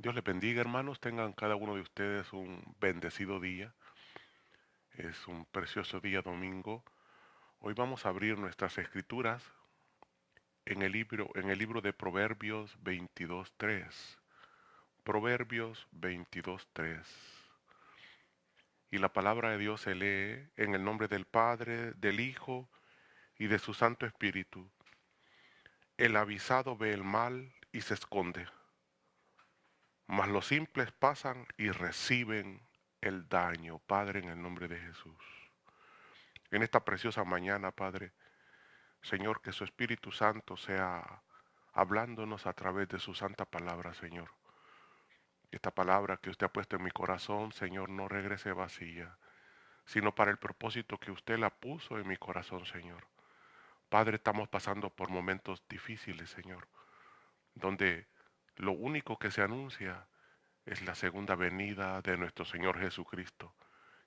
Dios les bendiga, hermanos. Tengan cada uno de ustedes un bendecido día. Es un precioso día domingo. Hoy vamos a abrir nuestras escrituras en el libro de Proverbios 22:3. Proverbios 22:3. Y la palabra de Dios se lee en el nombre del Padre, del Hijo y de su Santo Espíritu. El avisado ve el mal y se esconde, mas los simples pasan y reciben el daño. Padre, en el nombre de Jesús. En esta preciosa mañana, Padre, Señor, que su Espíritu Santo sea hablándonos a través de su santa palabra, Señor. Esta palabra que usted ha puesto en mi corazón, Señor, no regrese vacía, sino para el propósito que usted la puso en mi corazón, Señor. Padre, estamos pasando por momentos difíciles, Señor, donde lo único que se anuncia es la segunda venida de nuestro Señor Jesucristo,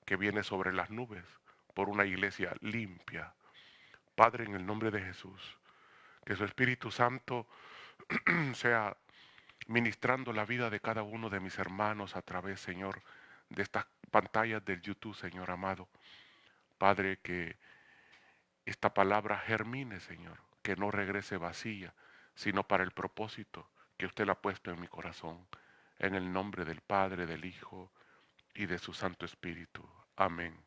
que viene sobre las nubes por una iglesia limpia. Padre, en el nombre de Jesús, que su Espíritu Santo sea ministrando la vida de cada uno de mis hermanos a través, Señor, de estas pantallas del YouTube, Señor amado. Padre, que esta palabra germine, Señor, que no regrese vacía, sino para el propósito que usted la ha puesto en mi corazón. En el nombre del Padre, del Hijo y de su Santo Espíritu. Amén.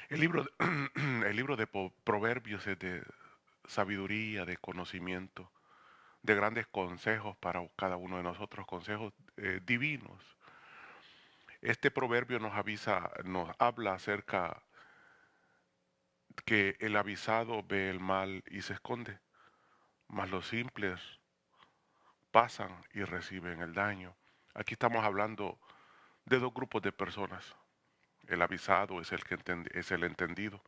El libro, el libro de Proverbios es de sabiduría, de conocimiento, de grandes consejos para cada uno de nosotros, consejos divinos. Este proverbio nos avisa, nos habla acerca que el avisado ve el mal y se esconde, mas los simples pasan y reciben el daño. Aquí estamos hablando de dos grupos de personas. El avisado es es el entendido,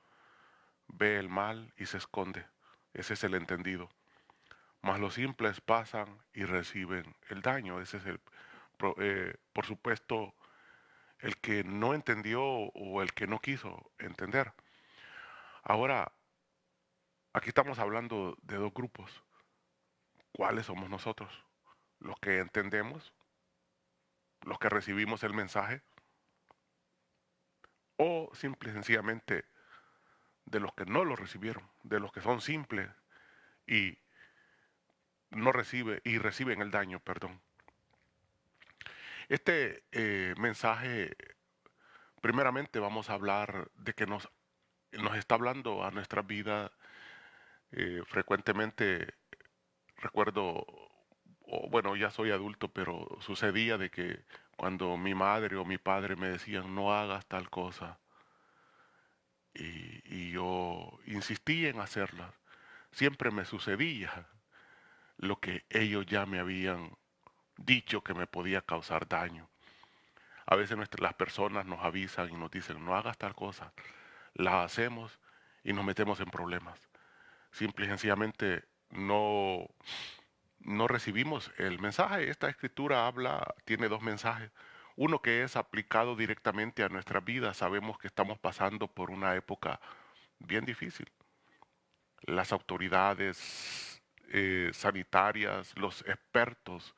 ve el mal y se esconde. Ese es el entendido. Mas los simples pasan y reciben el daño. Ese es por supuesto, el que no entendió o el que no quiso entender. Ahora, aquí estamos hablando de dos grupos. ¿Cuáles somos nosotros? ¿Los que entendemos? ¿Los que recibimos el mensaje? ¿O simple y sencillamente de los que no lo recibieron? De los que son simples y no reciben el daño, perdón. Este mensaje, primeramente vamos a hablar de que nos está hablando a nuestra vida. Frecuentemente recuerdo, o bueno, ya soy adulto, pero sucedía de que cuando mi madre o mi padre me decían no hagas tal cosa y yo insistí en hacerla, siempre me sucedía lo que ellos ya me habían dicho que me podía causar daño. A veces las personas nos avisan y nos dicen no hagas tal cosa, la hacemos y nos metemos en problemas. Simple y sencillamente no recibimos el mensaje. Esta escritura tiene dos mensajes. Uno que es aplicado directamente a nuestra vida. Sabemos que estamos pasando por una época bien difícil. Las autoridades sanitarias, los expertos,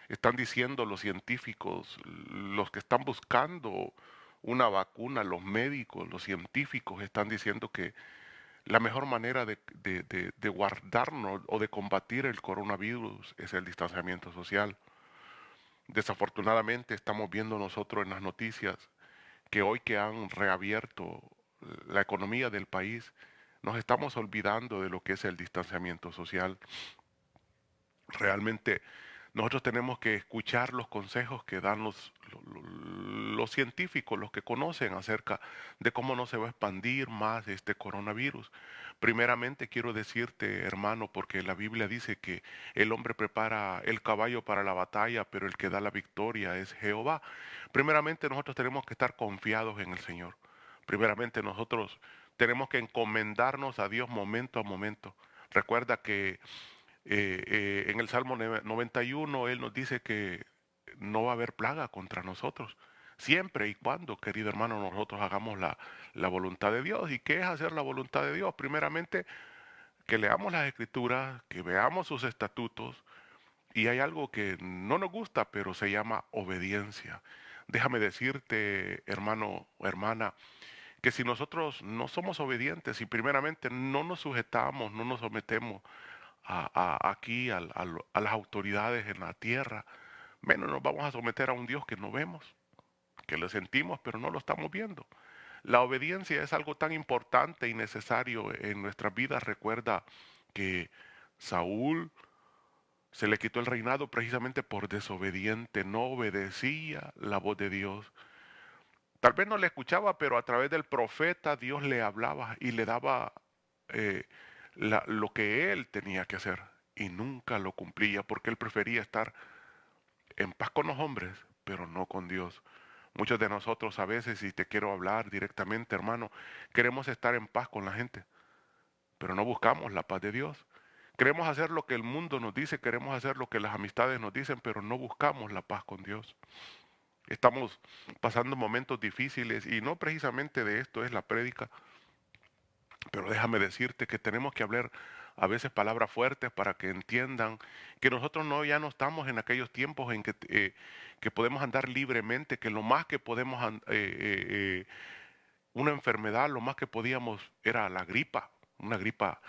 están diciendo, los científicos, los que están buscando una vacuna, los médicos, los científicos están diciendo que la mejor manera de guardarnos o de combatir el coronavirus es el distanciamiento social. Desafortunadamente estamos viendo nosotros en las noticias que hoy que han reabierto la economía del país, nos estamos olvidando de lo que es el distanciamiento social. Realmente nosotros tenemos que escuchar los consejos que dan los científicos, los que conocen acerca de cómo no se va a expandir más este coronavirus. Primeramente quiero decirte, hermano, porque la Biblia dice que el hombre prepara el caballo para la batalla, pero el que da la victoria es Jehová. Primeramente nosotros tenemos que estar confiados en el Señor. Primeramente nosotros tenemos que encomendarnos a Dios momento a momento. Recuerda que en el Salmo 91 Él nos dice que no va a haber plaga contra nosotros. Siempre y cuando, querido hermano, nosotros hagamos la voluntad de Dios. ¿Y qué es hacer la voluntad de Dios? Primeramente, que leamos las escrituras, que veamos sus estatutos, Y hay algo que no nos gusta, pero se llama obediencia. Déjame decirte, hermano o hermana, que si nosotros no somos obedientes y primeramente no nos sujetamos, no nos sometemos aquí a las autoridades en la tierra, menos nos vamos a someter a un Dios que no vemos, que lo sentimos, pero no lo estamos viendo. La obediencia es algo tan importante y necesario en nuestras vidas. Recuerda que Saúl se le quitó el reinado precisamente por desobediente, no obedecía la voz de Dios. Tal vez no le escuchaba, pero a través del profeta Dios le hablaba y le daba eh, lo que él tenía que hacer y nunca lo cumplía porque él prefería estar en paz con los hombres, pero no con Dios. Muchos de nosotros a veces, y te quiero hablar directamente, hermano, queremos estar en paz con la gente, pero no buscamos la paz de Dios. Queremos hacer lo que el mundo nos dice, queremos hacer lo que las amistades nos dicen, pero no buscamos la paz con Dios. Estamos pasando momentos difíciles y no precisamente de esto es la prédica, pero déjame decirte que tenemos que hablar a veces palabras fuertes para que entiendan que nosotros ya no estamos en aquellos tiempos en que podemos andar libremente, que lo más que podemos, una enfermedad, lo más que podíamos era la gripa, una gripa,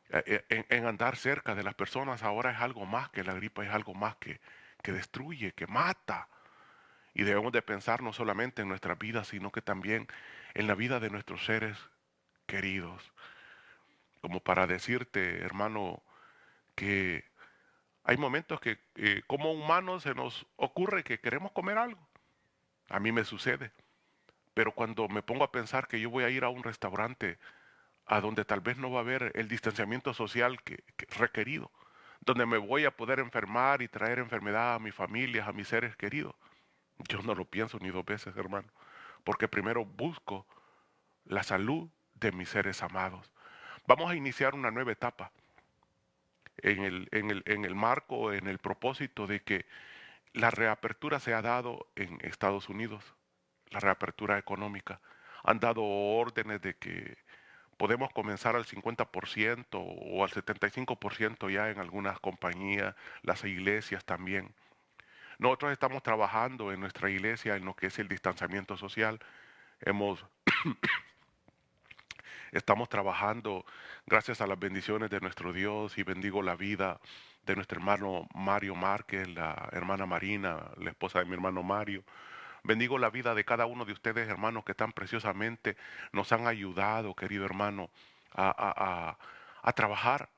en andar cerca de las personas. Ahora es algo más que la gripa, es algo más que destruye, que mata. Y debemos de pensar no solamente en nuestra vida, sino que también en la vida de nuestros seres queridos. Como para decirte, hermano, que hay momentos que como humanos se nos ocurre que queremos comer algo. A mí me sucede. Pero cuando me pongo a pensar que yo voy a ir a un restaurante a donde tal vez no va a haber el distanciamiento social que requerido, donde me voy a poder enfermar y traer enfermedad a mi familia, a mis seres queridos, yo no lo pienso ni dos veces, hermano, porque primero busco la salud de mis seres amados. Vamos a iniciar una nueva etapa en el marco, en el propósito de que la reapertura se ha dado en Estados Unidos, la reapertura económica. Han dado órdenes de que podemos comenzar al 50% o al 75% ya en algunas compañías, las iglesias también. Nosotros estamos trabajando en nuestra iglesia en lo que es el distanciamiento social. Hemos Estamos trabajando gracias a las bendiciones de nuestro Dios y bendigo la vida de nuestro hermano Mario Márquez, la hermana Marina, la esposa de mi hermano Mario. Bendigo la vida de cada uno de ustedes, hermanos, que tan preciosamente nos han ayudado, querido hermano, a, a- a- a trabajar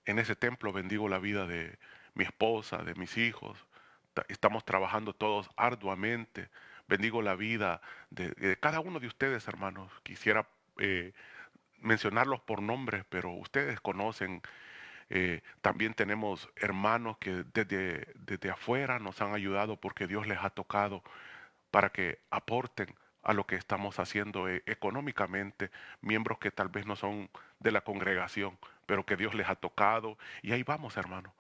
en ese templo. Bendigo la vida de mi esposa, de mis hijos. Estamos trabajando todos arduamente. Bendigo la vida de cada uno de ustedes, hermanos. Quisiera mencionarlos por nombres, pero ustedes conocen. También tenemos hermanos que desde afuera nos han ayudado porque Dios les ha tocado para que aporten a lo que estamos haciendo económicamente, miembros que tal vez no son de la congregación, pero que Dios les ha tocado. Y ahí vamos, hermano.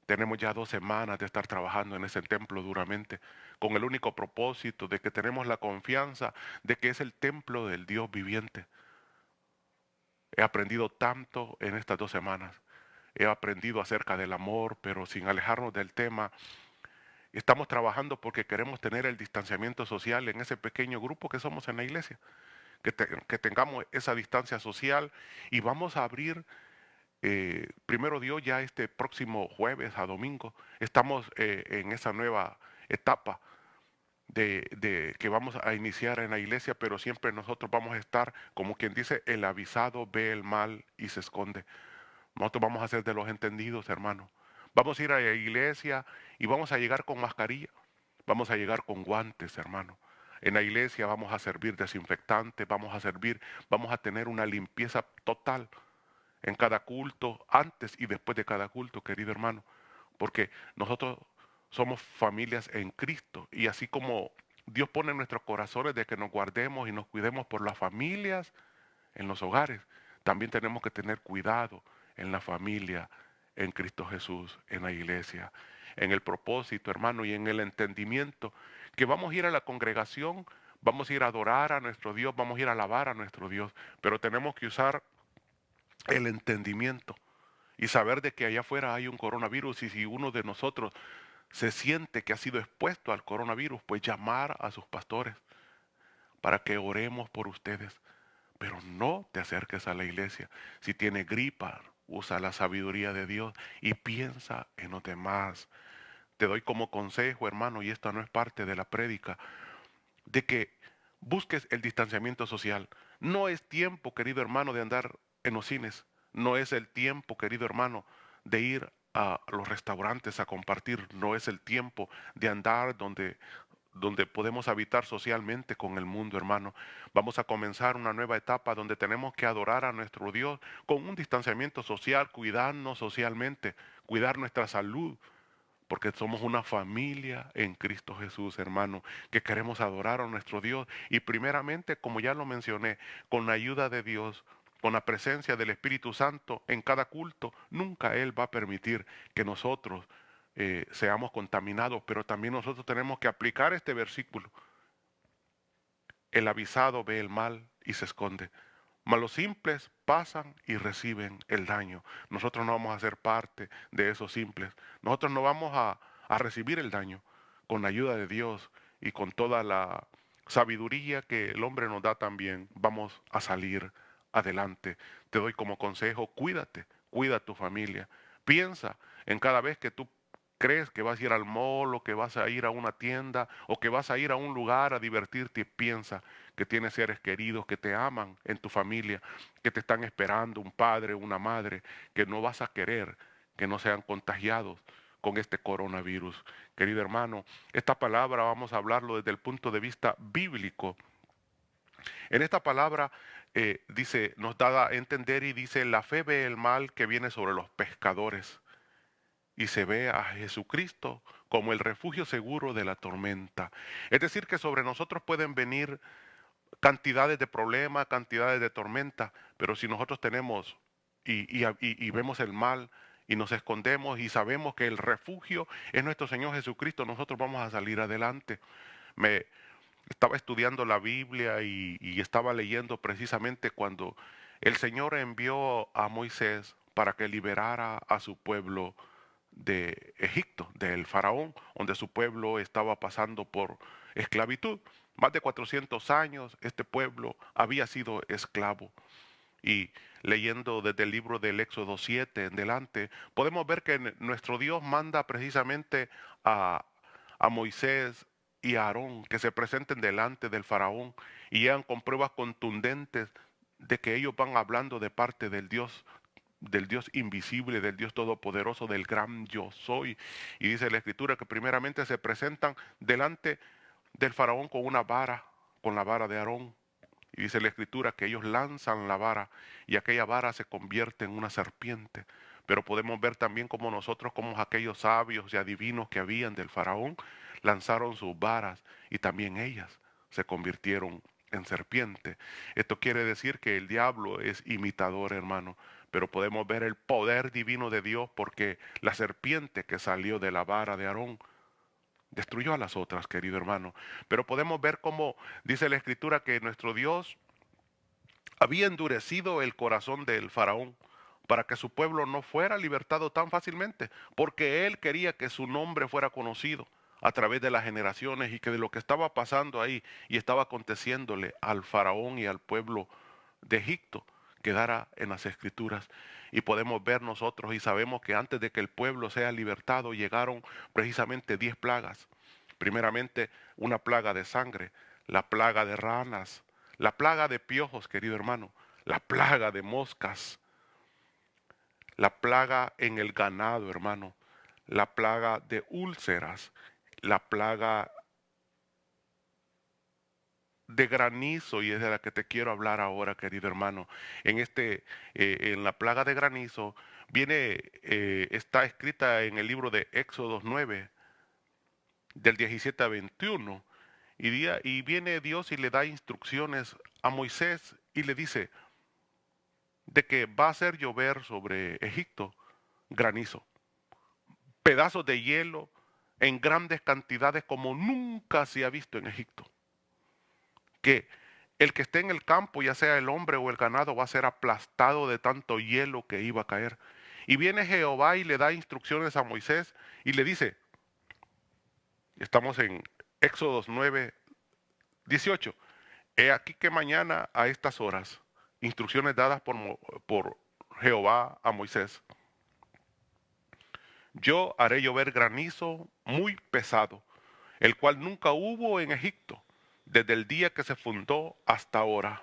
Tenemos ya 2 semanas de estar trabajando en ese templo duramente, con el único propósito de que tenemos la confianza de que es el templo del Dios viviente. He aprendido tanto en estas 2 semanas. He aprendido acerca del amor, pero sin alejarnos del tema. Estamos trabajando porque queremos tener el distanciamiento social en ese pequeño grupo que somos en la iglesia. Que tengamos esa distancia social y vamos a abrir, primero Dios, ya este próximo jueves a domingo. Estamos en esa nueva etapa de que vamos a iniciar en la iglesia, pero siempre nosotros vamos a estar, como quien dice, el avisado ve el mal y se esconde. Nosotros vamos a ser de los entendidos, hermano. Vamos a ir a la iglesia y vamos a llegar con mascarilla. Vamos a llegar con guantes, hermano. En la iglesia vamos a servir desinfectantes, vamos a tener una limpieza total en cada culto, antes y después de cada culto, querido hermano. Porque nosotros somos familias en Cristo y así como Dios pone en nuestros corazones de que nos guardemos y nos cuidemos por las familias en los hogares, también tenemos que tener cuidado en la familia, en Cristo Jesús, en la iglesia, en el propósito, hermano, y en el entendimiento, que vamos a ir a la congregación, vamos a ir a adorar a nuestro Dios, vamos a ir a alabar a nuestro Dios, pero tenemos que usar el entendimiento y saber de que allá afuera hay un coronavirus, y si uno de nosotros se siente que ha sido expuesto al coronavirus, pues llamar a sus pastores para que oremos por ustedes. Pero no te acerques a la iglesia. Si tienes gripa, usa la sabiduría de Dios y piensa en los demás. Te doy como consejo, hermano, y esto no es parte de la prédica, de que busques el distanciamiento social. No es tiempo, querido hermano, de andar en los cines. No es el tiempo, querido hermano, de ir a los restaurantes a compartir. No es el tiempo de andar donde podemos habitar socialmente con el mundo, hermano. Vamos a comenzar una nueva etapa donde tenemos que adorar a nuestro Dios con un distanciamiento social, cuidarnos socialmente, cuidar nuestra salud, porque somos una familia en Cristo Jesús, hermano, que queremos adorar a nuestro Dios y primeramente, como ya lo mencioné, con la ayuda de Dios, con la presencia del Espíritu Santo en cada culto, nunca Él va a permitir que nosotros seamos contaminados, pero también nosotros tenemos que aplicar este versículo. El avisado ve el mal y se esconde, mas los simples pasan y reciben el daño. Nosotros no vamos a ser parte de esos simples. Nosotros no vamos a recibir el daño. Con la ayuda de Dios y con toda la sabiduría que el hombre nos da también, vamos a salir adelante. Te doy como consejo, cuídate, cuida a tu familia. Piensa en cada vez que tú crees que vas a ir al mall o que vas a ir a una tienda o que vas a ir a un lugar a divertirte, piensa que tienes seres queridos que te aman en tu familia, que te están esperando, un padre, una madre, que no vas a querer que no sean contagiados con este coronavirus. Querido hermano, esta palabra vamos a hablarlo desde el punto de vista bíblico. En esta palabra dice, nos da a entender y dice, la fe ve el mal que viene sobre los pescadores y se ve a Jesucristo como el refugio seguro de la tormenta. Es decir, que sobre nosotros pueden venir cantidades de problemas, cantidades de tormenta, pero si nosotros tenemos y vemos el mal y nos escondemos y sabemos que el refugio es nuestro Señor Jesucristo, nosotros vamos a salir adelante. Me estaba estudiando la Biblia y estaba leyendo precisamente cuando el Señor envió a Moisés para que liberara a su pueblo de Egipto, del faraón, donde su pueblo estaba pasando por esclavitud. Más de 400 años este pueblo había sido esclavo. Y leyendo desde el libro del Éxodo 7 en delante, podemos ver que nuestro Dios manda precisamente a, a Moisés y a Aarón que se presenten delante del faraón y llegan con pruebas contundentes de que ellos van hablando de parte del Dios invisible, del Dios todopoderoso, del gran yo soy. Y dice la escritura que primeramente se presentan delante del faraón con una vara, con la vara de Aarón. Y dice la escritura que ellos lanzan la vara y aquella vara se convierte en una serpiente. Pero podemos ver también como nosotros, como aquellos sabios y adivinos que habían del faraón, lanzaron sus varas y también ellas se convirtieron en serpiente. Esto quiere decir que el diablo es imitador, hermano, pero podemos ver el poder divino de Dios porque la serpiente que salió de la vara de Aarón destruyó a las otras, querido hermano. Pero podemos ver cómo dice la escritura que nuestro Dios había endurecido el corazón del faraón para que su pueblo no fuera libertado tan fácilmente, porque él quería que su nombre fuera conocido a través de las generaciones y que de lo que estaba pasando ahí y estaba aconteciéndole al faraón y al pueblo de Egipto quedara en las escrituras. Y podemos ver nosotros y sabemos que antes de que el pueblo sea libertado llegaron precisamente 10 plagas. Primeramente una plaga de sangre, la plaga de ranas, la plaga de piojos, querido hermano, la plaga de moscas, la plaga en el ganado, hermano, la plaga de úlceras, la plaga de granizo, y es de la que te quiero hablar ahora, querido hermano. En la plaga de granizo está escrita en el libro de Éxodo 9, del 17 a 21, y viene Dios y le da instrucciones a Moisés y le dice de que va a hacer llover sobre Egipto granizo, pedazos de hielo en grandes cantidades como nunca se ha visto en Egipto. Que el que esté en el campo, ya sea el hombre o el ganado, va a ser aplastado de tanto hielo que iba a caer. Y viene Jehová y le da instrucciones a Moisés y le dice, estamos en Éxodos 9, 18, he aquí que mañana a estas horas, instrucciones dadas por Jehová a Moisés, yo haré llover granizo muy pesado, el cual nunca hubo en Egipto, desde el día que se fundó hasta ahora.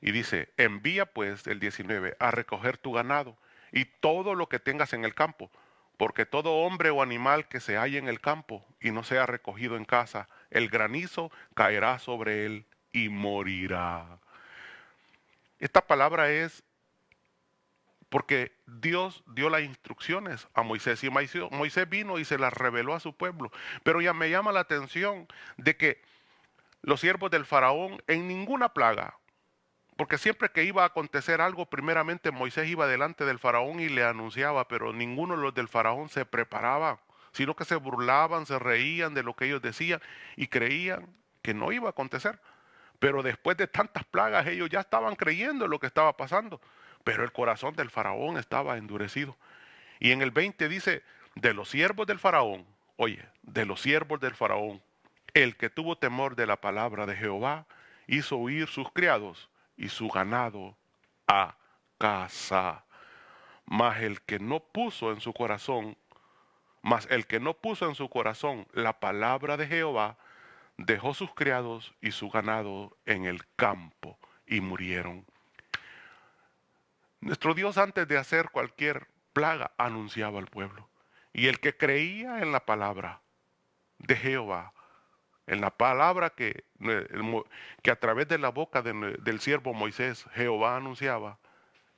Y dice, envía pues, el 19, a recoger tu ganado y todo lo que tengas en el campo, porque todo hombre o animal que se halle en el campo y no sea recogido en casa, el granizo caerá sobre él y morirá. Esta palabra es porque Dios dio las instrucciones a Moisés y Moisés vino y se las reveló a su pueblo. Pero ya me llama la atención de que los siervos del faraón en ninguna plaga, porque siempre que iba a acontecer algo, primeramente Moisés iba delante del faraón y le anunciaba, pero ninguno de los del faraón se preparaba, sino que se burlaban, se reían de lo que ellos decían y creían que no iba a acontecer. Pero después de tantas plagas ellos ya estaban creyendo en lo que estaba pasando, pero el corazón del faraón estaba endurecido. Y en el 20 dice, de los siervos del faraón, oye, de los siervos del faraón, el que tuvo temor de la palabra de Jehová, hizo huir sus criados y su ganado a casa. Mas el que no puso en su corazón, mas el que no puso en su corazón la palabra de Jehová, dejó sus criados y su ganado en el campo y murieron. Nuestro Dios antes de hacer cualquier plaga anunciaba al pueblo. Y el que creía en la palabra de Jehová, en la palabra que a través de la boca del siervo Moisés Jehová anunciaba,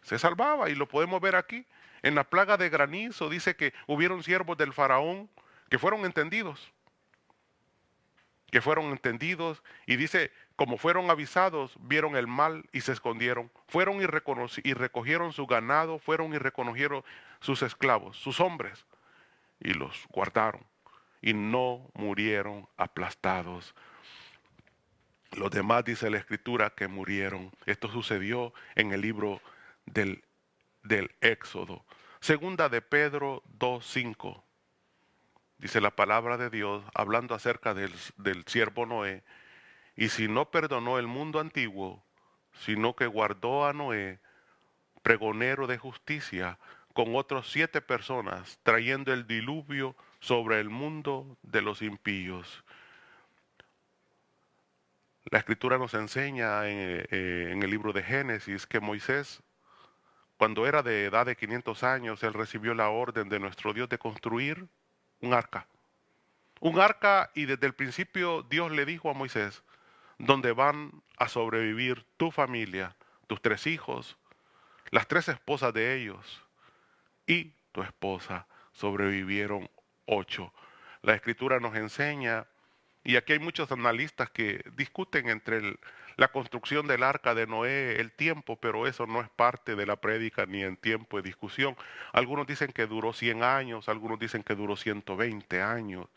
se salvaba. Y lo podemos ver aquí. En la plaga de granizo dice que hubieron siervos del faraón que fueron entendidos. Y dice, como fueron avisados, vieron el mal y se escondieron. Fueron y recogieron su ganado, fueron y recogieron sus esclavos, sus hombres, y los guardaron. Y no murieron aplastados. Los demás, dice la Escritura, que murieron. Esto sucedió en el libro del Éxodo. Segunda de Pedro 2:5. Dice la palabra de Dios, hablando acerca del siervo Noé, y si no perdonó el mundo antiguo, sino que guardó a Noé, pregonero de justicia, con otros 7 personas, trayendo el diluvio sobre el mundo de los impíos. La Escritura nos enseña en el libro de Génesis que Moisés, cuando era de edad de 500 años, él recibió la orden de nuestro Dios de construir un arca. Un arca, y desde el principio Dios le dijo a Moisés, donde van a sobrevivir tu familia, tus 3 hijos, las 3 esposas de ellos y tu esposa. Sobrevivieron 8. La Escritura nos enseña, y aquí hay muchos analistas que discuten entre la construcción del arca de Noé, el tiempo, pero eso no es parte de la prédica ni en tiempo de discusión. Algunos dicen que duró 100 años, algunos dicen que duró 120 años,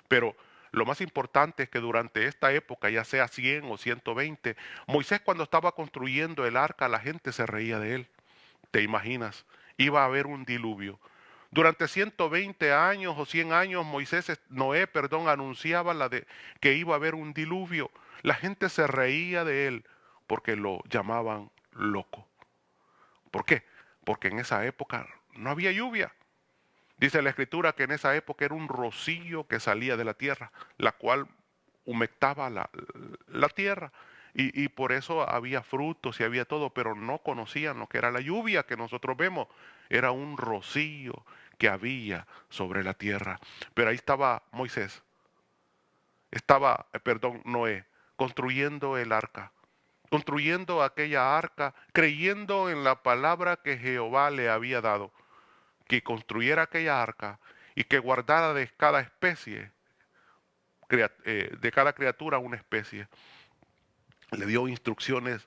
pero lo más importante es que durante esta época, ya sea 100 o 120, Moisés cuando estaba construyendo el arca, la gente se reía de él. ¿Te imaginas? Iba a haber un diluvio. Durante 120 años o 100 años Noé, anunciaba que iba a haber un diluvio. La gente se reía de él porque lo llamaban loco. ¿Por qué? Porque en esa época no había lluvia. Dice la Escritura que en esa época era un rocío que salía de la tierra, la cual humectaba la tierra. Y por eso había frutos y había todo, pero no conocían lo que era la lluvia que nosotros vemos. Era un rocío que había sobre la tierra. Pero ahí estaba Noé, construyendo el arca, construyendo aquella arca, creyendo en la palabra que Jehová le había dado, que construyera aquella arca y que guardara de cada especie, de cada criatura una especie. Le dio instrucciones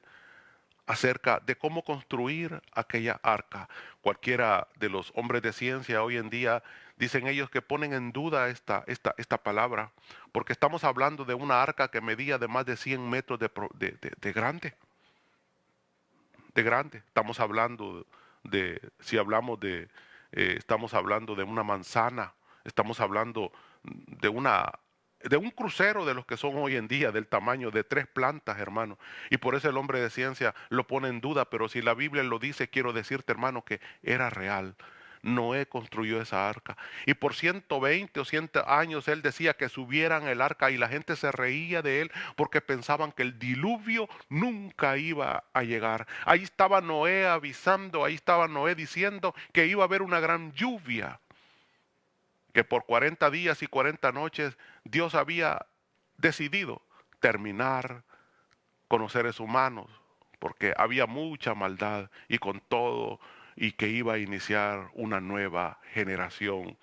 acerca de cómo construir aquella arca. Cualquiera de los hombres de ciencia hoy en día dicen ellos que ponen en duda esta palabra, porque estamos hablando de una arca que medía de más de 100 metros de grande. De grande. Estamos hablando si hablamos estamos hablando de una manzana, estamos hablando de un crucero de los que son hoy en día, del tamaño de 3 plantas, hermano. Y por eso el hombre de ciencia lo pone en duda, pero si la Biblia lo dice, quiero decirte, hermano, que era real. Noé construyó esa arca. Y por 120 o 100 años él decía que subieran el arca y la gente se reía de él porque pensaban que el diluvio nunca iba a llegar. Ahí estaba Noé avisando, ahí estaba Noé diciendo que iba a haber una gran lluvia, que por 40 días y 40 noches Dios había decidido terminar con los seres humanos, porque había mucha maldad y con todo, y que iba a iniciar una nueva generación.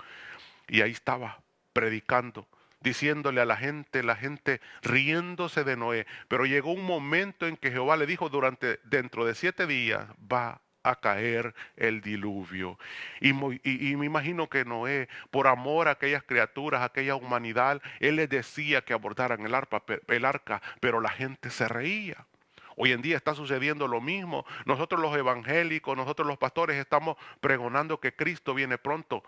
Y ahí estaba, predicando, diciéndole a la gente riéndose de Noé. Pero llegó un momento en que Jehová le dijo, dentro de 7 días va a caer el diluvio. Y me imagino que Noé, por amor a aquellas criaturas, a aquella humanidad, él les decía que abordaran el arca, pero la gente se reía. Hoy en día está sucediendo lo mismo. Nosotros los evangélicos, nosotros los pastores estamos pregonando que Cristo viene pronto.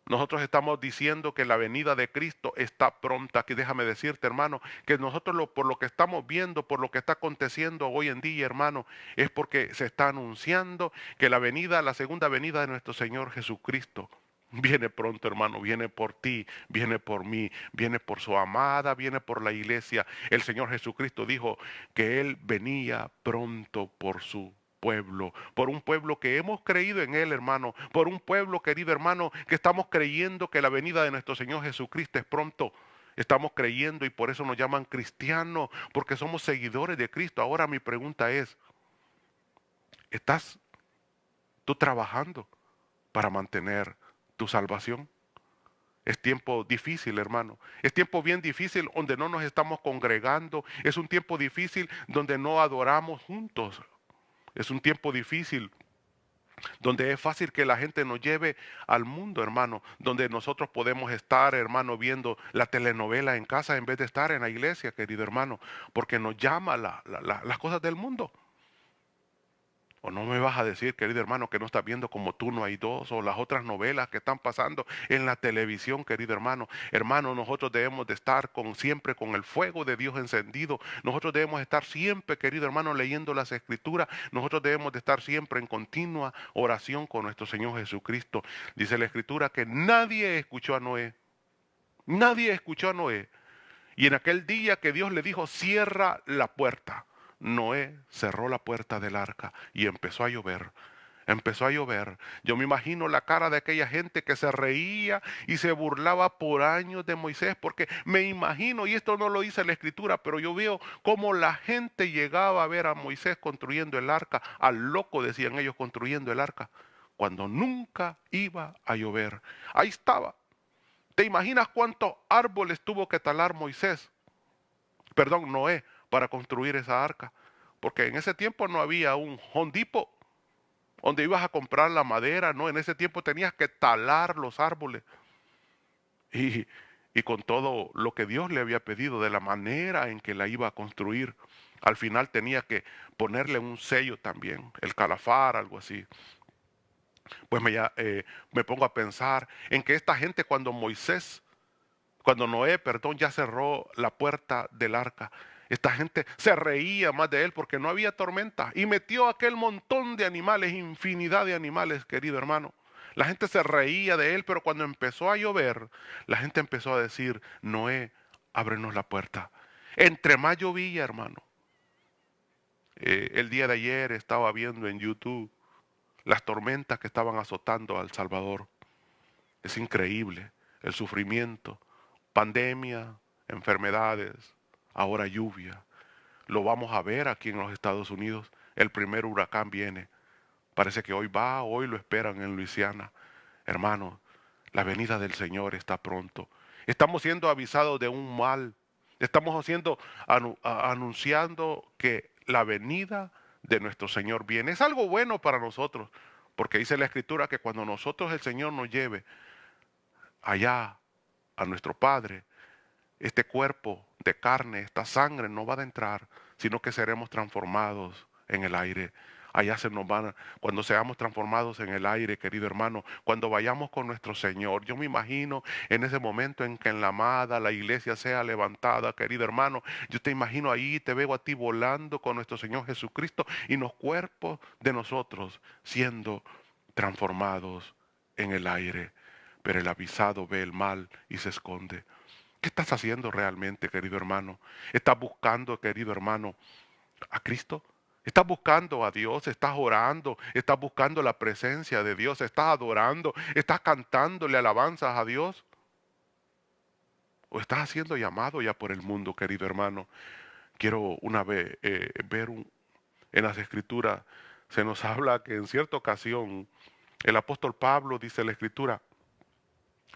Nosotros estamos diciendo que la venida de Cristo está pronta. Que déjame decirte, hermano, que nosotros por lo que estamos viendo, por lo que está aconteciendo hoy en día, hermano, es porque se está anunciando que la segunda venida de nuestro Señor Jesucristo viene pronto, hermano, viene por ti, viene por mí, viene por su amada, viene por la iglesia. El Señor Jesucristo dijo que Él venía pronto por su pueblo, por un pueblo que hemos creído en Él, hermano, por un pueblo, querido hermano, que estamos creyendo que la venida de nuestro Señor Jesucristo es pronto. Estamos creyendo y por eso nos llaman cristianos, porque somos seguidores de Cristo. Ahora mi pregunta es, ¿estás tú trabajando para mantener tu salvación? Es tiempo difícil, hermano. Es tiempo bien difícil donde no nos estamos congregando. Es un tiempo difícil donde no adoramos juntos. Es un tiempo difícil donde es fácil que la gente nos lleve al mundo, hermano. Donde nosotros podemos estar, hermano, viendo la telenovela en casa en vez de estar en la iglesia, querido hermano. Porque nos llama las cosas del mundo. O no me vas a decir, querido hermano, que no estás viendo Como tú no hay dos, o las otras novelas que están pasando en la televisión, querido hermano. Hermano, nosotros debemos de estar siempre con el fuego de Dios encendido. Nosotros debemos estar siempre, querido hermano, leyendo las Escrituras. Nosotros debemos de estar siempre en continua oración con nuestro Señor Jesucristo. Dice la Escritura que nadie escuchó a Noé. Nadie escuchó a Noé. Y en aquel día que Dios le dijo, cierra la puerta, Noé cerró la puerta del arca y empezó a llover. Empezó a llover. Yo me imagino la cara de aquella gente que se reía y se burlaba por años de Moisés, porque me imagino, y esto no lo dice la Escritura, pero yo veo cómo la gente llegaba a ver a Moisés construyendo el arca, al loco decían ellos construyendo el arca, cuando nunca iba a llover. Ahí estaba. ¿Te imaginas cuántos árboles tuvo que talar Noé, para construir esa arca? Porque en ese tiempo no había un Home Depot donde ibas a comprar la madera, no, en ese tiempo tenías que talar los árboles. Y, y con todo lo que Dios le había pedido, de la manera en que la iba a construir, al final tenía que ponerle un sello también, el calafar, algo así. Pues me pongo a pensar en que esta gente cuando Noé, perdón, ya cerró la puerta del arca, esta gente se reía más de él porque no había tormenta y metió aquel montón de animales, infinidad de animales, querido hermano. La gente se reía de él, pero cuando empezó a llover, la gente empezó a decir, Noé, ábrenos la puerta. Entre más llovía, hermano. El día de ayer estaba viendo en YouTube las tormentas que estaban azotando a El Salvador. Es increíble el sufrimiento, pandemia, enfermedades, ahora lluvia. Lo vamos a ver aquí en los Estados Unidos. El primer huracán viene. Parece que hoy lo esperan en Luisiana. Hermanos, la venida del Señor está pronto. Estamos siendo avisados de un mal. Estamos anunciando que la venida de nuestro Señor viene. Es algo bueno para nosotros, porque dice la Escritura que cuando nosotros el Señor nos lleve allá a nuestro Padre, este cuerpo de carne, esta sangre no va a entrar, sino que seremos transformados en el aire. Allá se nos van, cuando seamos transformados en el aire, querido hermano, cuando vayamos con nuestro Señor. Yo me imagino en ese momento en que en la amada la iglesia sea levantada, querido hermano. Yo te imagino ahí, te veo a ti volando con nuestro Señor Jesucristo y los cuerpos de nosotros siendo transformados en el aire. Pero el avisado ve el mal y se esconde. ¿Qué estás haciendo realmente, querido hermano? ¿Estás buscando, querido hermano, a Cristo? ¿Estás buscando a Dios? ¿Estás orando? ¿Estás buscando la presencia de Dios? ¿Estás adorando? ¿Estás cantándole alabanzas a Dios? ¿O estás haciendo llamado ya por el mundo, querido hermano? Quiero una vez en las Escrituras, se nos habla que en cierta ocasión el apóstol Pablo, dice la Escritura,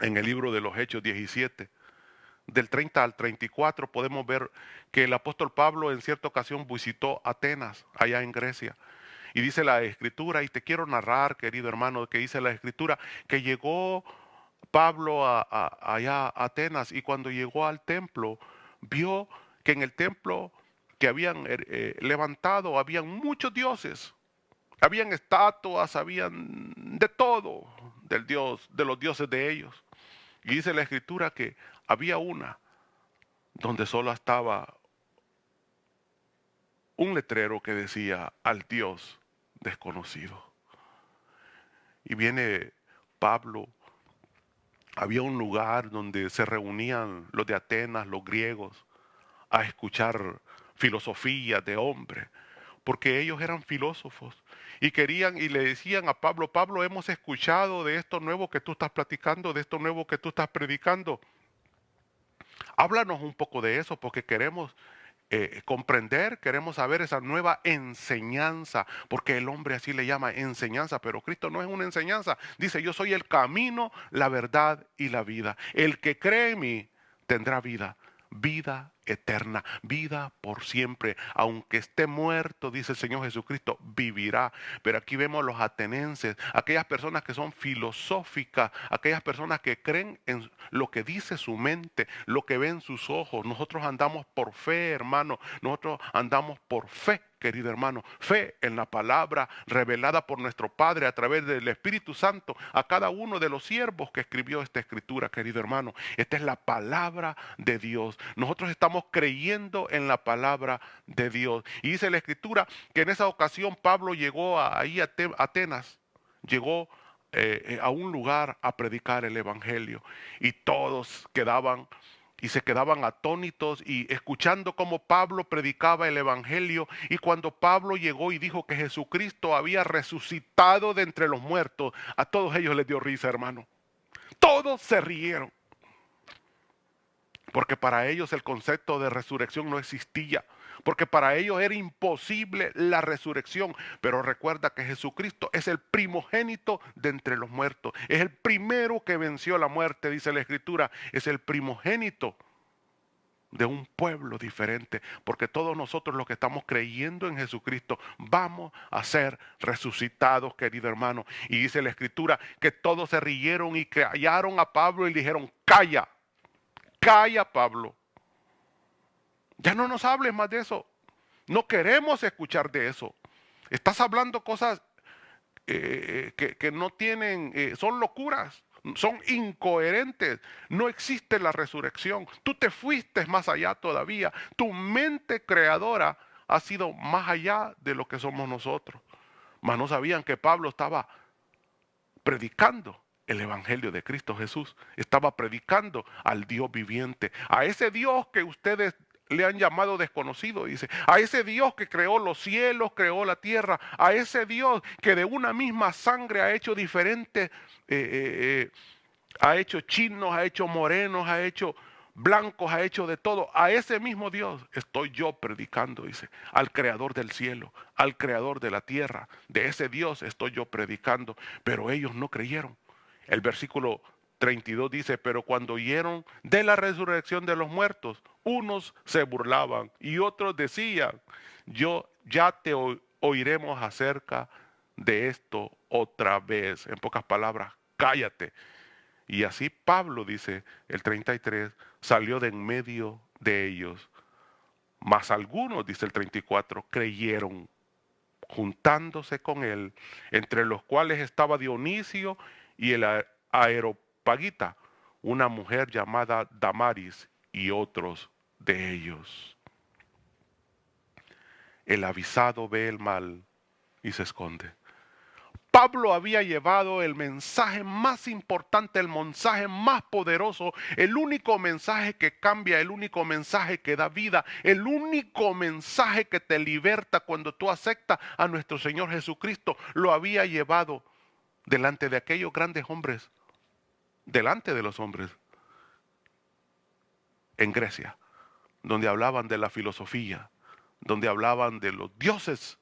en el libro de los Hechos 17, del 30 al 34 podemos ver que el apóstol Pablo en cierta ocasión visitó Atenas, allá en Grecia. Y dice la Escritura, y te quiero narrar, querido hermano, que dice la Escritura, que llegó Pablo allá a Atenas y cuando llegó al templo, vio que en el templo que habían levantado habían muchos dioses. Habían estatuas, habían de todo del Dios, de los dioses de ellos. Y dice la Escritura que había una donde solo estaba un letrero que decía al Dios desconocido. Y viene Pablo, había un lugar donde se reunían los de Atenas, los griegos, a escuchar filosofía de hombre, porque ellos eran filósofos y querían y le decían a Pablo, Pablo, hemos escuchado de esto nuevo que tú estás platicando, de esto nuevo que tú estás predicando. Háblanos un poco de eso porque queremos comprender, queremos saber esa nueva enseñanza, porque el hombre así le llama enseñanza, pero Cristo no es una enseñanza. Dice, yo soy el camino, la verdad y la vida. El que cree en mí tendrá vida, vida eterna, vida por siempre. Aunque esté muerto, dice el Señor Jesucristo, vivirá. Pero aquí vemos los atenienses, aquellas personas que son filosóficas, aquellas personas que creen en lo que dice su mente, lo que ven sus ojos. Nosotros andamos por fe, hermano. Nosotros andamos por fe, querido hermano. Fe en la palabra revelada por nuestro Padre a través del Espíritu Santo a cada uno de los siervos que escribió esta escritura, querido hermano. Esta es la palabra de Dios. Nosotros estamos creyendo en la palabra de Dios. Y dice la escritura que en esa ocasión Pablo llegó ahí a Atenas, llegó a un lugar a predicar el evangelio y todos quedaban y se quedaban atónitos y escuchando cómo Pablo predicaba el evangelio. Y cuando Pablo llegó y dijo que Jesucristo había resucitado de entre los muertos, a todos ellos les dio risa, hermano. Todos se rieron. Porque para ellos el concepto de resurrección no existía. Porque para ellos era imposible la resurrección. Pero recuerda que Jesucristo es el primogénito de entre los muertos. Es el primero que venció la muerte, dice la Escritura. Es el primogénito de un pueblo diferente. Porque todos nosotros los que estamos creyendo en Jesucristo vamos a ser resucitados, querido hermano. Y dice la Escritura que todos se rieron y callaron a Pablo y le dijeron, calla. Calla, Pablo. Ya no nos hables más de eso. No queremos escuchar de eso. Estás hablando cosas que no tienen, son locuras, son incoherentes. No existe la resurrección. Tú te fuiste más allá todavía. Tu mente creadora ha sido más allá de lo que somos nosotros. Mas no sabían que Pablo estaba predicando el Evangelio de Cristo Jesús. Estaba predicando al Dios viviente, a ese Dios que ustedes le han llamado desconocido, dice, a ese Dios que creó los cielos, creó la tierra, a ese Dios que de una misma sangre ha hecho diferentes, ha hecho chinos, ha hecho morenos, ha hecho blancos, ha hecho de todo. A ese mismo Dios estoy yo predicando, dice, al creador del cielo, al creador de la tierra. De ese Dios estoy yo predicando, pero ellos no creyeron. El versículo 32 dice, pero cuando oyeron de la resurrección de los muertos, unos se burlaban y otros decían, yo ya te oiremos acerca de esto otra vez. En pocas palabras, cállate. Y así Pablo, dice el 33, salió de en medio de ellos. Mas algunos, dice el 34, creyeron juntándose con él, entre los cuales estaba Dionisio y el Areópagita, una mujer llamada Damaris y otros de ellos. El avisado ve el mal y se esconde. Pablo había llevado el mensaje más importante, el mensaje más poderoso, el único mensaje que cambia, el único mensaje que da vida, el único mensaje que te liberta cuando tú aceptas a nuestro Señor Jesucristo. Lo había llevado delante de aquellos grandes hombres, delante de los hombres en Grecia, donde hablaban de la filosofía, donde hablaban de los dioses,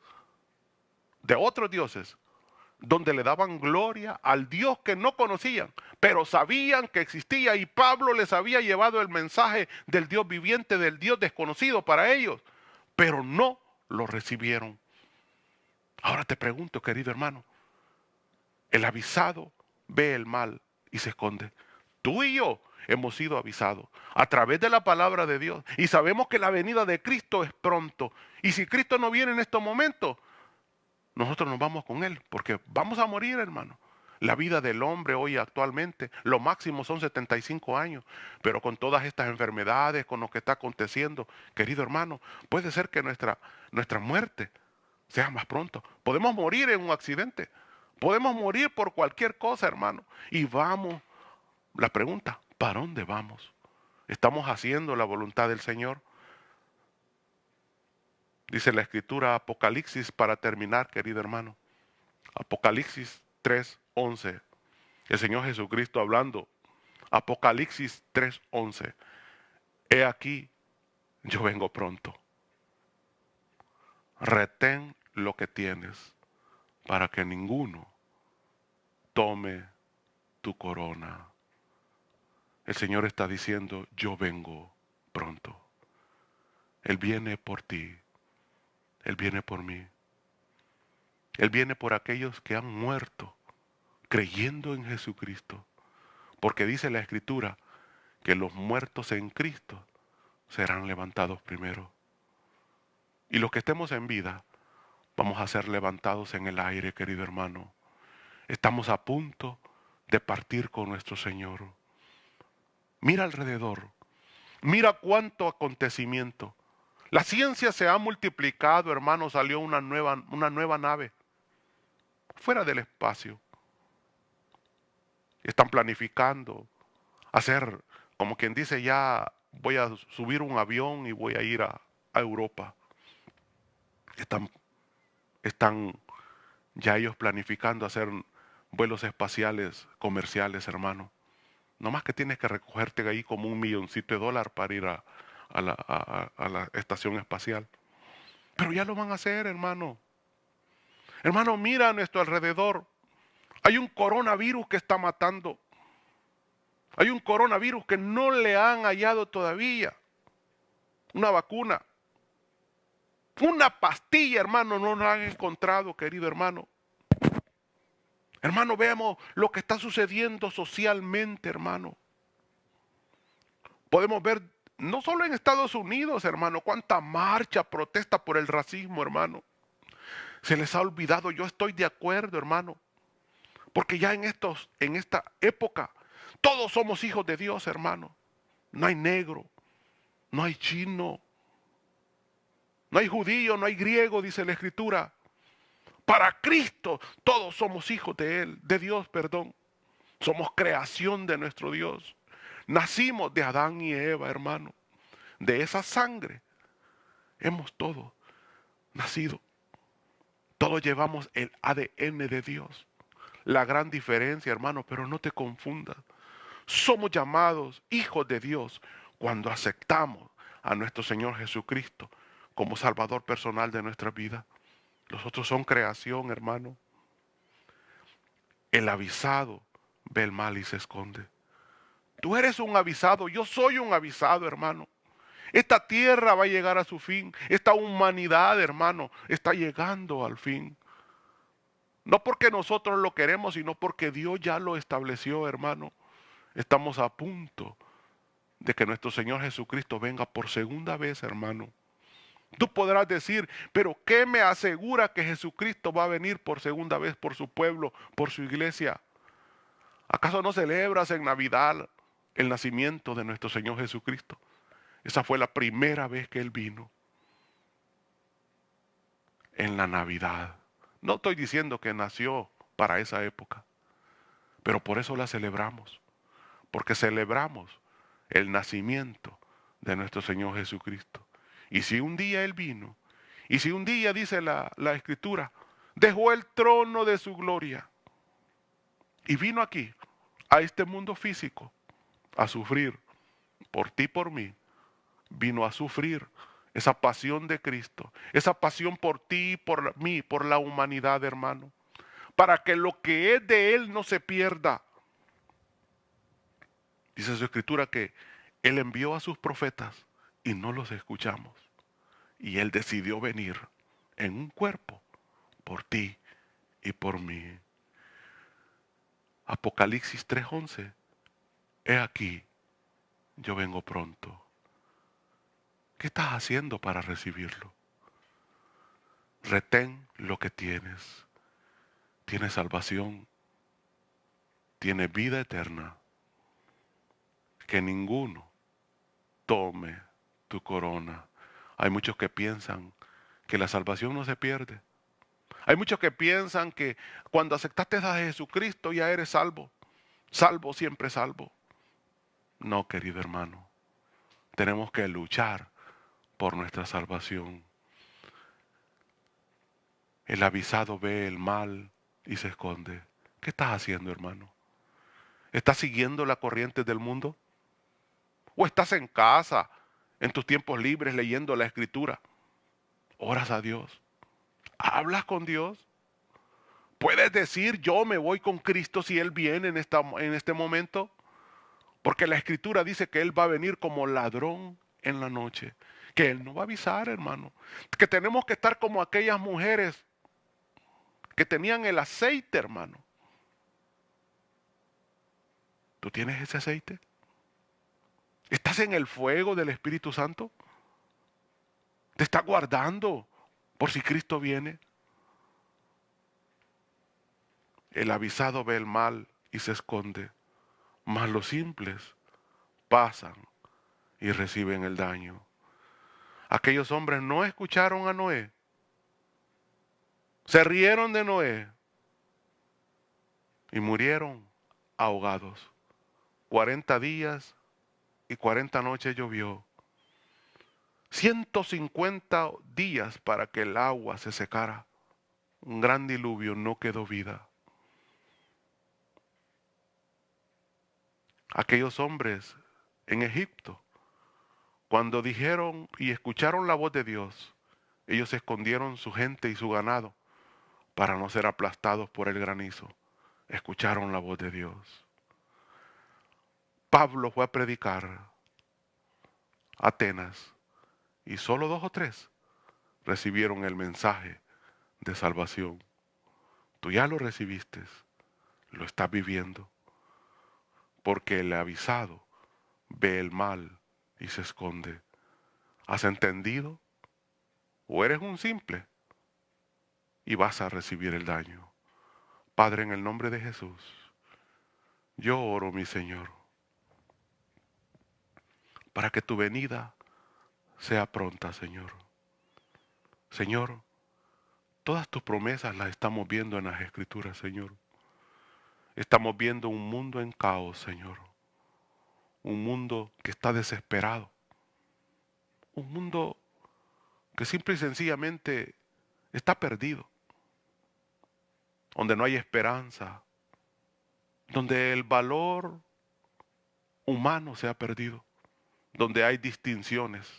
de otros dioses, donde le daban gloria al Dios que no conocían, pero sabían que existía, y Pablo les había llevado el mensaje del Dios viviente, del Dios desconocido para ellos, pero no lo recibieron. Ahora te pregunto, querido hermano, el avisado ve el mal y se esconde. Tú y yo hemos sido avisados a través de la palabra de Dios y sabemos que la venida de Cristo es pronto. Y si Cristo no viene en estos momentos, nosotros nos vamos con Él, porque vamos a morir, hermano. La vida del hombre hoy actualmente, lo máximo son 75 años, pero con todas estas enfermedades, con lo que está aconteciendo, querido hermano, puede ser que nuestra muerte sea más pronto. Podemos morir en un accidente, podemos morir por cualquier cosa, hermano. Y vamos, la pregunta, ¿para dónde vamos? ¿Estamos haciendo la voluntad del Señor? Dice la escritura Apocalipsis, para terminar, querido hermano. Apocalipsis 3:11. El Señor Jesucristo hablando. Apocalipsis 3:11. He aquí, yo vengo pronto. Retén lo que tienes para que ninguno tome tu corona. El Señor está diciendo, yo vengo pronto. Él viene por ti. Él viene por mí. Él viene por aquellos que han muerto creyendo en Jesucristo. Porque dice la Escritura que los muertos en Cristo serán levantados primero. Y los que estemos en vida, vamos a ser levantados en el aire, querido hermano. Estamos a punto de partir con nuestro Señor. Mira alrededor. Mira cuánto acontecimiento. La ciencia se ha multiplicado, hermano. Salió una nueva nave fuera del espacio. Están planificando hacer, como quien dice, ya voy a subir un avión y voy a ir a Europa. Están ya ellos planificando hacer vuelos espaciales comerciales, hermano. No más que tienes que recogerte ahí como $1.000.000 para ir a la estación espacial. Pero ya lo van a hacer, hermano. Hermano, mira a nuestro alrededor. Hay un coronavirus que está matando. Hay un coronavirus que no le han hallado todavía una vacuna. Una pastilla, hermano, no la han encontrado, querido hermano. Hermano, veamos lo que está sucediendo socialmente, hermano. Podemos ver, no solo en Estados Unidos, hermano, cuánta marcha, protesta por el racismo, hermano. Se les ha olvidado, yo estoy de acuerdo, hermano. Porque ya en esta época, todos somos hijos de Dios, hermano. No hay negro, no hay chino, no hay judío, no hay griego, dice la Escritura. Para Cristo todos somos hijos de Él, de Dios, perdón. Somos creación de nuestro Dios. Nacimos de Adán y Eva, hermano. De esa sangre hemos todos nacido. Todos llevamos el ADN de Dios. La gran diferencia, hermano, pero no te confundas. Somos llamados hijos de Dios cuando aceptamos a nuestro Señor Jesucristo como Salvador personal de nuestra vida. Los otros son creación, hermano. El avisado ve el mal y se esconde. Tú eres un avisado, yo soy un avisado, hermano. Esta tierra va a llegar a su fin. Esta humanidad, hermano, está llegando al fin. No porque nosotros lo queremos, sino porque Dios ya lo estableció, hermano. Estamos a punto de que nuestro Señor Jesucristo venga por segunda vez, hermano. Tú podrás decir, pero ¿qué me asegura que Jesucristo va a venir por segunda vez por su pueblo, por su iglesia? ¿Acaso no celebras en Navidad el nacimiento de nuestro Señor Jesucristo? Esa fue la primera vez que Él vino, en la Navidad. No estoy diciendo que nació para esa época, pero por eso la celebramos, porque celebramos el nacimiento de nuestro Señor Jesucristo. Y si un día Él vino, y si un día, dice la Escritura, dejó el trono de su gloria y vino aquí, a este mundo físico, a sufrir por ti y por mí, vino a sufrir esa pasión de Cristo, esa pasión por ti y por mí, por la humanidad, hermano, para que lo que es de Él no se pierda. Dice su Escritura que Él envió a sus profetas y no los escuchamos. Y Él decidió venir en un cuerpo por ti y por mí. Apocalipsis 3:11. He aquí, yo vengo pronto. ¿Qué estás haciendo para recibirlo? Retén lo que tienes. Tienes salvación. Tienes vida eterna. Que ninguno tome tu corona. Hay muchos que piensan que la salvación no se pierde. Hay muchos que piensan que cuando aceptaste a Jesucristo ya eres salvo. Salvo, siempre salvo. No, querido hermano. Tenemos que luchar por nuestra salvación. El avisado ve el mal y se esconde. ¿Qué estás haciendo, hermano? ¿Estás siguiendo la corriente del mundo? ¿O estás en casa, en tus tiempos libres, leyendo la Escritura? ¿Oras a Dios? ¿Hablas con Dios? ¿Puedes decir, yo me voy con Cristo si Él viene en este momento? Porque la Escritura dice que Él va a venir como ladrón en la noche. Que Él no va a avisar, hermano. Que tenemos que estar como aquellas mujeres que tenían el aceite, hermano. ¿Tú tienes ese aceite? ¿Estás en el fuego del Espíritu Santo? ¿Te está guardando por si Cristo viene? El avisado ve el mal y se esconde, mas los simples pasan y reciben el daño. Aquellos hombres no escucharon a Noé, se rieron de Noé y murieron ahogados. 40 días y 40 noches llovió. 150 días para que el agua se secara. Un gran diluvio, no quedó vida. Aquellos hombres en Egipto, cuando dijeron y escucharon la voz de Dios, ellos escondieron su gente y su ganado para no ser aplastados por el granizo. Escucharon la voz de Dios. Pablo fue a predicar a Atenas y solo 2 o 3 recibieron el mensaje de salvación. Tú ya lo recibiste, lo estás viviendo, porque el avisado ve el mal y se esconde. ¿Has entendido? ¿O eres un simple y vas a recibir el daño? Padre, en el nombre de Jesús, yo oro, mi Señor, para que tu venida sea pronta, Señor. Señor, todas tus promesas las estamos viendo en las Escrituras, Señor. Estamos viendo un mundo en caos, Señor. Un mundo que está desesperado. Un mundo que simple y sencillamente está perdido. Donde no hay esperanza. Donde el valor humano se ha perdido. Donde hay distinciones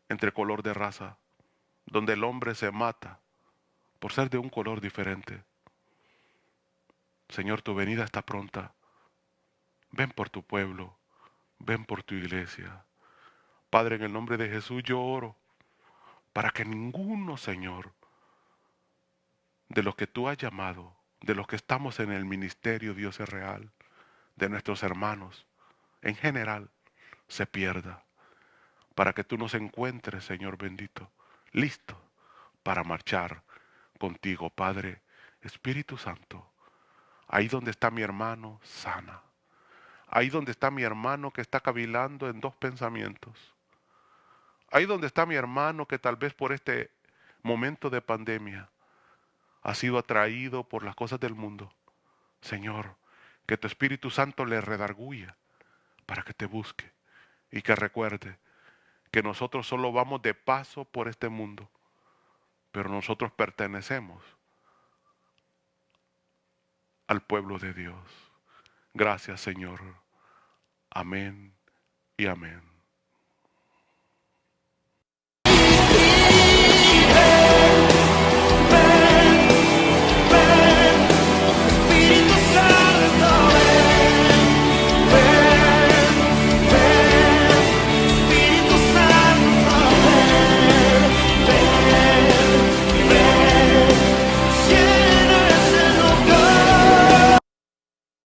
entre color de raza. Donde el hombre se mata por ser de un color diferente. Señor, tu venida está pronta. Ven por tu pueblo. Ven por tu iglesia. Padre, en el nombre de Jesús yo oro para que ninguno, Señor, de los que tú has llamado, de los que estamos en el ministerio, Dios es real, de nuestros hermanos, en general, se pierda. Para que tú nos encuentres, Señor bendito, listo para marchar contigo, Padre. Espíritu Santo, ahí donde está mi hermano, sana. Ahí donde está mi hermano que está cavilando en dos pensamientos. Ahí donde está mi hermano que tal vez por este momento de pandemia ha sido atraído por las cosas del mundo. Señor, que tu Espíritu Santo le redarguya para que te busque y que recuerde que nosotros solo vamos de paso por este mundo, pero nosotros pertenecemos al pueblo de Dios. Gracias, Señor. Amén y amén.